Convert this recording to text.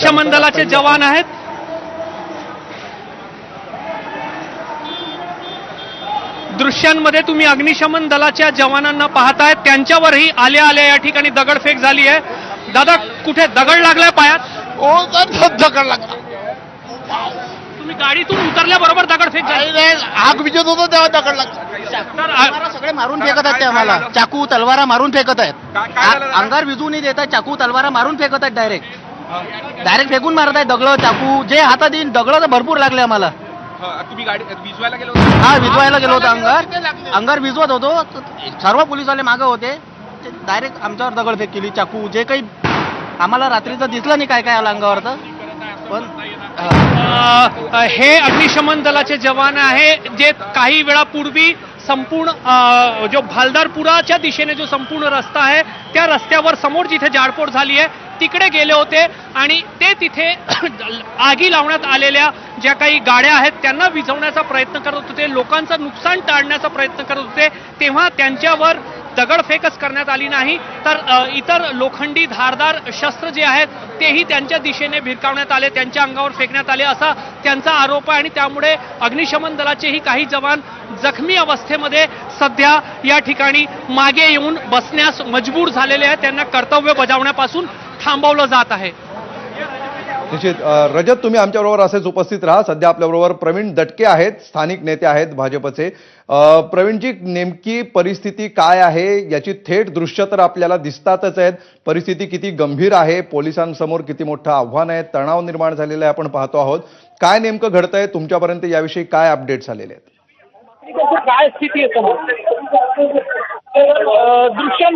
अग्निशमन दलाचे जवान आहेत. दृश्यांमध्ये तुम्ही अग्निशमन दलाच्या जवानांना पाहताय, त्यांच्यावरही आल्या आल्या या ठिकाणी दगडफेक झाली आहे. दादा, कुठे दगड लागलाय पायात? हो सर, दगड लागला. तुम्ही गाडीतून उतरल्याबरोबर दगडफेक झाली? नाही, आग विजत होतो तेव्हा दगड लागला. तर सगळे मारून फेकत आहेत ते आम्हाला, चाकू तलवारा मारून फेकत आहेत. अंगार विजू नाही देत आहेत, चाकू तलवारा मारून फेकत आहेत. डायरेक्ट फेकून मारत आहेत. दगड चाकू जे हातात येईल, दगड तर भरपूर लागले आम्हाला. तुम्ही गाडी विजवायला गेलो होतो? हा, विजवायला गेलो होतो. अंगार विजवत होतो, सर्व पोलीसवाले मागे होते. डायरेक्ट आमच्यावर दगडफेक केली, चाकू जे काही आम्हाला रात्रीचं दिसलं नाही काय काय आलं अंगावर. पण हे अग्निशमन दलाचे जवान आहे जे काही वेळापूर्वी संपूर्ण जो भालदारपुराच्या दिशेने जो संपूर्ण रस्ता आहे त्या रस्त्यावर समोर जिथे जाळपोळ झाली आहे तिकडे गेले होते आणि ते तिथे आगी लावण्यात आलेल्या ज्या काही गाड्या आहेत त्यांना विझवण्याचा प्रयत्न करत होते, लोकांचं नुकसान टाळण्याचा प्रयत्न करत होते. तेव्हा त्यांच्यावर दगडफेकच करण्यात आली नाही, तर इतर लोखंडी धारदार शस्त्र जे आहेत तेही त्यांच्या दिशेने भिरकावण्यात आले, त्यांच्या अंगावर फेकण्यात आले असा त्यांचा आरोप आहे. आणि त्यामुळे अग्निशमन दलाचेही काही जवान जखमी अवस्थेमध्ये सध्या या ठिकाणी मागे येऊन बसण्यास मजबूर झालेले आहेत. त्यांना कर्तव्य बजावण्यापासून थांबवलं जात आहे. निश्चित रजत, तुम्ही आमच्याबरोबर असेच उपस्थित राहा. सध्या आपल्याबरोबर प्रवीण दटके आहेत, स्थानिक नेते आहेत भाजपचे. प्रवीणजी, नेमकी परिस्थिती काय आहे याची थेट दृश्य तर आपल्याला दिसतातच आहेत. परिस्थिती किती गंभीर आहे, पोलिसांसमोर किती मोठं आव्हान आहे, तणाव निर्माण झालेला आहे आपण पाहतो आहोत. काय नेमकं घडतंय तुमच्यापर्यंत, याविषयी काय अपडेट्स आलेले आहेत? काय स्थिती आहे दृश्य